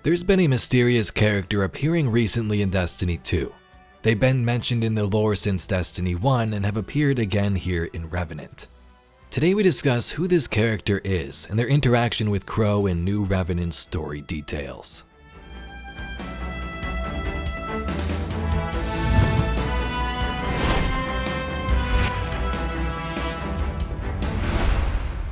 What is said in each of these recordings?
There's been a mysterious character appearing recently in Destiny 2. They've been mentioned in the lore since Destiny 1 and have appeared again here in Revenant. Today we discuss who this character is and their interaction with Crow and new Revenant story details.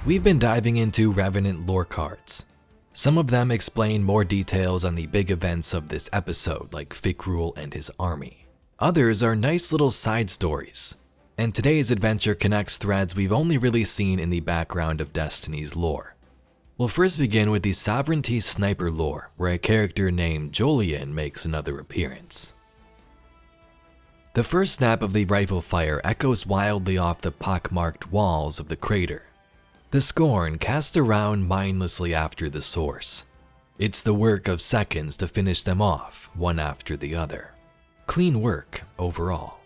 We've been diving into Revenant lore cards. Some of them explain more details on the big events of this episode, like Fikrul and his army. Others are nice little side stories, and today's adventure connects threads we've only really seen in the background of Destiny's lore. We'll first begin with the Sovereignty Sniper lore, where a character named Jolyon makes another appearance. The first snap of the rifle fire echoes wildly off the pockmarked walls of the crater. The scorn cast around mindlessly after the source. It's the work of seconds to finish them off, one after the other. Clean work overall.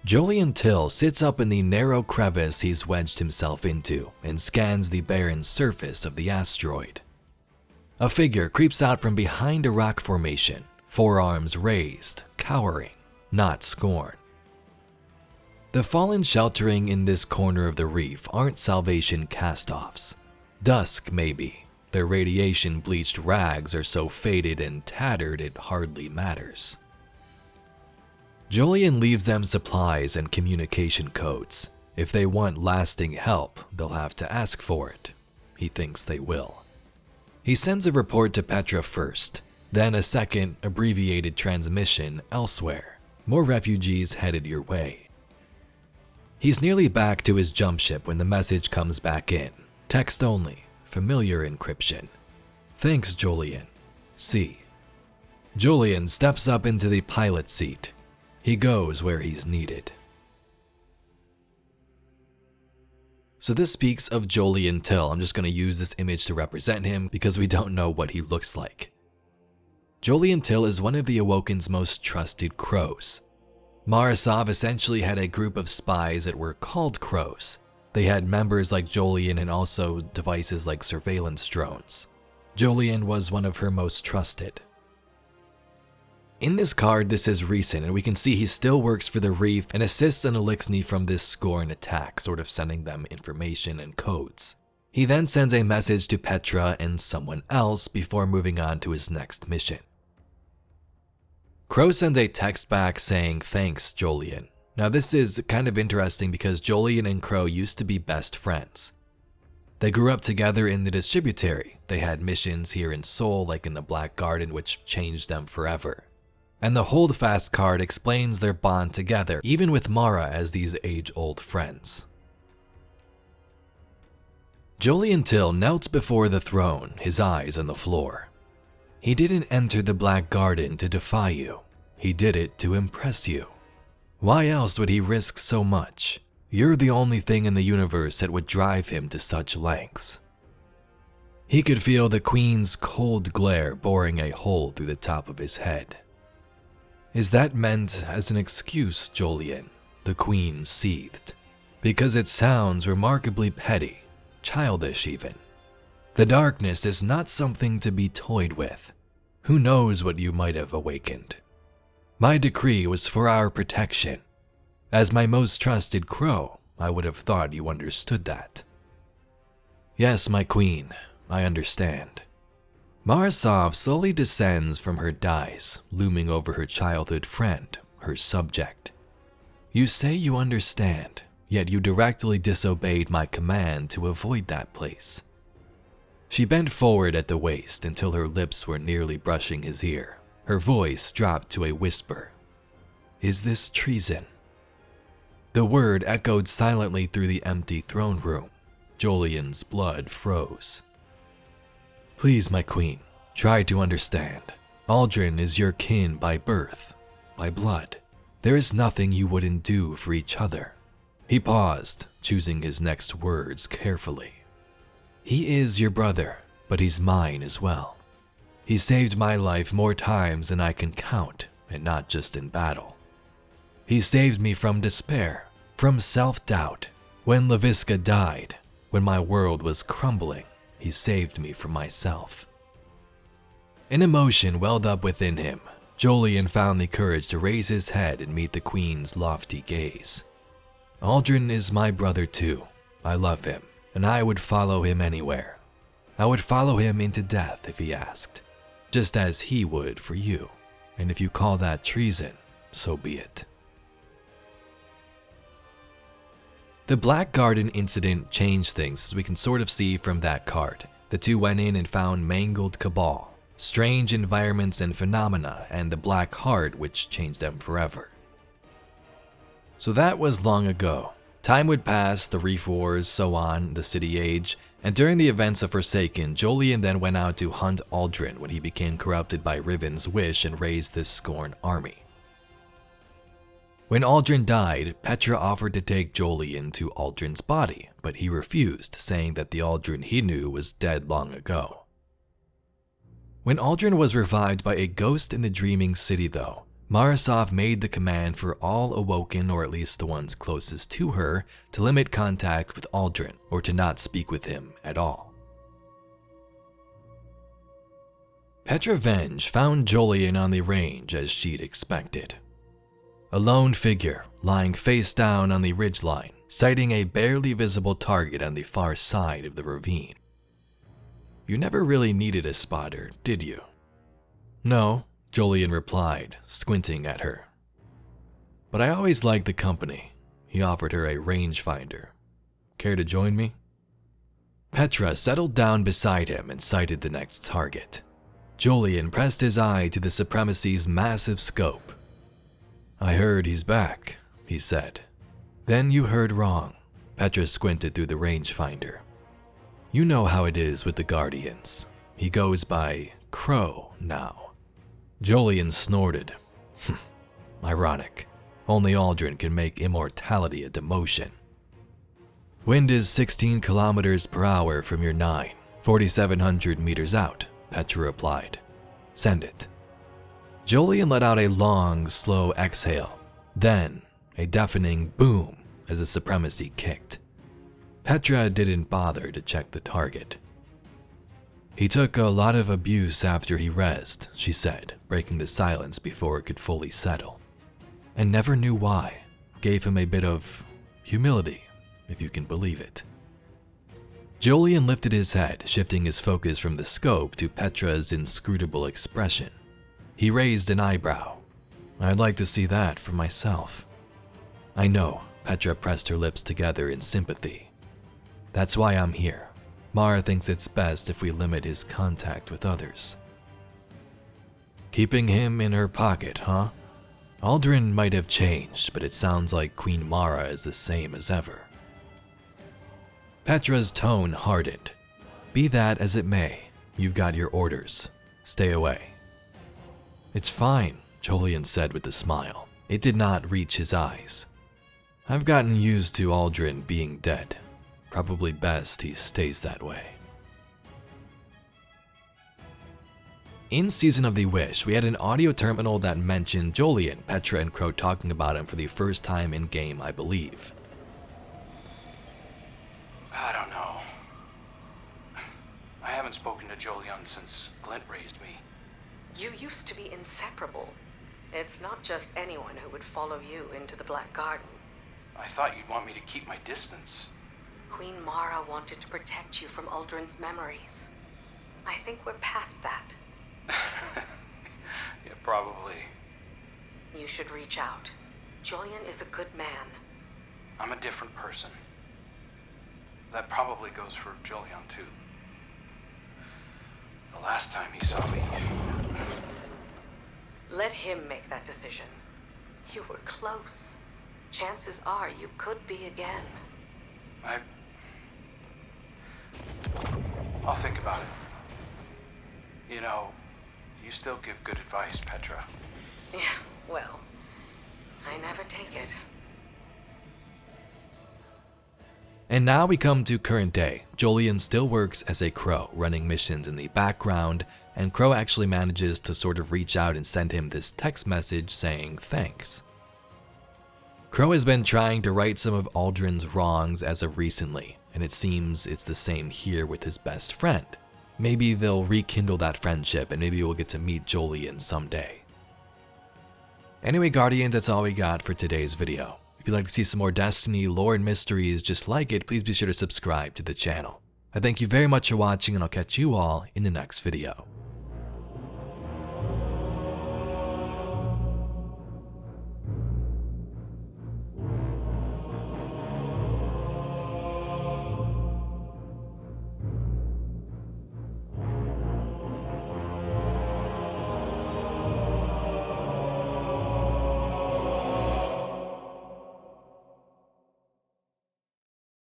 Jolyon Till sits up in the narrow crevice he's wedged himself into and scans the barren surface of the asteroid. A figure creeps out from behind a rock formation, forearms raised, cowering, not scorn. The fallen sheltering in this corner of the reef aren't Salvation cast-offs. Dusk, maybe. Their radiation-bleached rags are so faded and tattered it hardly matters. Jolyon leaves them supplies and communication codes. If they want lasting help, they'll have to ask for it. He thinks they will. He sends a report to Petra first, then a second abbreviated transmission elsewhere. More refugees headed your way. He's nearly back to his jump ship when the message comes back in. Text only, familiar encryption. Thanks, Jolyon. See. Jolyon steps up into the pilot seat. He goes where he's needed. So this speaks of Jolyon Till. I'm just going to use this image to represent him because we don't know what he looks like. Jolyon Till is one of the Awoken's most trusted crows. Marasov essentially had a group of spies that were called crows. They had members like Jolyon and also devices like surveillance drones. Jolyon was one of her most trusted. In this card, this is recent, and we can see he still works for the Reef and assists an Elixni from this Scorn attack, sort of sending them information and codes. He then sends a message to Petra and someone else before moving on to his next mission. Crow sends a text back saying, "Thanks, Jolyon." Now this is kind of interesting because Jolyon and Crow used to be best friends. They grew up together in the Distributary. They had missions here in Seoul, like in the Black Garden, which changed them forever. And the Holdfast card explains their bond together, even with Mara as these age-old friends. Jolyon Till knelt before the throne, his eyes on the floor. He didn't enter the Black Garden to defy you. He did it to impress you. Why else would he risk so much? You're the only thing in the universe that would drive him to such lengths. He could feel the Queen's cold glare boring a hole through the top of his head. Is that meant as an excuse, Jolyon? The Queen seethed. Because it sounds remarkably petty, childish even. The darkness is not something to be toyed with. Who knows what you might have awakened? My decree was for our protection. As my most trusted crow, I would have thought you understood that. Yes, my queen, I understand. Marasov slowly descends from her dais, looming over her childhood friend, her subject. You say you understand, yet you directly disobeyed my command to avoid that place. She bent forward at the waist until her lips were nearly brushing his ear. Her voice dropped to a whisper. Is this treason? The word echoed silently through the empty throne room. Jolyon's blood froze. Please, my queen, try to understand. Aldrin is your kin by birth, by blood. There is nothing you wouldn't do for each other. He paused, choosing his next words carefully. He is your brother, but he's mine as well. He saved my life more times than I can count, and not just in battle. He saved me from despair, from self-doubt. When Laviska died, when my world was crumbling, he saved me from myself. An emotion welled up within him. Jolyon found the courage to raise his head and meet the Queen's lofty gaze. Aldrin is my brother too. I love him, and I would follow him anywhere. I would follow him into death if he asked, just as he would for you. And if you call that treason, so be it. The Black Garden incident changed things, as we can sort of see from that card. The two went in and found mangled cabal, strange environments and phenomena, and the Black Heart, which changed them forever. So that was long ago. Time would pass, the Reef Wars, so on, the City Age, and during the events of Forsaken, Jolyon then went out to hunt Aldrin when he became corrupted by Riven's wish and raised this Scorn army. When Aldrin died, Petra offered to take Jolyon to Aldrin's body, but he refused, saying that the Aldrin he knew was dead long ago. When Aldrin was revived by a ghost in the Dreaming City though, Marasov made the command for all Awoken, or at least the ones closest to her, to limit contact with Aldrin or to not speak with him at all. Petra Venge found Jolyon on the range as she'd expected. A lone figure, lying face down on the ridgeline, sighting a barely visible target on the far side of the ravine. You never really needed a spotter, did you? No, Jolyon replied, squinting at her. But I always liked the company. He offered her a rangefinder. Care to join me? Petra settled down beside him and sighted the next target. Jolyon pressed his eye to the Supremacy's massive scope. I heard he's back, he said. Then you heard wrong. Petra squinted through the rangefinder. You know how it is with the Guardians. He goes by Crow now. Jolyon snorted. Ironic. Only Aldrin can make immortality a demotion. Wind is 16 kilometers per hour from your 9, 4,700 meters out, Petra replied. Send it. Jolyon let out a long, slow exhale, then a deafening boom as the Supremacy kicked. Petra didn't bother to check the target. He took a lot of abuse after he rezzed, she said, breaking the silence before it could fully settle. And never knew why. Gave him a bit of humility, if you can believe it. Jolyon lifted his head, shifting his focus from the scope to Petra's inscrutable expression. He raised an eyebrow. I'd like to see that for myself. I know, Petra pressed her lips together in sympathy. That's why I'm here. Mara thinks it's best if we limit his contact with others. Keeping him in her pocket, huh? Aldrin might have changed, but it sounds like Queen Mara is the same as ever. Petra's tone hardened. Be that as it may, you've got your orders. Stay away. It's fine, Jolyon said with a smile. It did not reach his eyes. I've gotten used to Aldrin being dead. Probably best he stays that way. In Season of the Wish, we had an audio terminal that mentioned Jolyon, Petra, and Crow talking about him for the first time in-game, I believe. I don't know. I haven't spoken to Jolyon since Glint raised me. You used to be inseparable. It's not just anyone who would follow you into the Black Garden. I thought you'd want me to keep my distance. Queen Mara wanted to protect you from Aldrin's memories. I think we're past that. Yeah, probably. You should reach out. Jolyon is a good man. I'm a different person. That probably goes for Jolyon too. The last time he saw me... Let him make that decision. You were close. Chances are you could be again. I'll think about it. You know, you still give good advice, Petra. Yeah, well, I never take it. And now we come to current day. Jolyon still works as a Crow, running missions in the background, and Crow actually manages to sort of reach out and send him this text message saying thanks. Crow has been trying to right some of Aldrin's wrongs as of recently, and it seems it's the same here with his best friend. Maybe they'll rekindle that friendship and maybe we'll get to meet Jolyon someday. Anyway, Guardians, that's all we got for today's video. If you'd like to see some more Destiny lore and mysteries just like it, please be sure to subscribe to the channel. I thank you very much for watching, and I'll catch you all in the next video.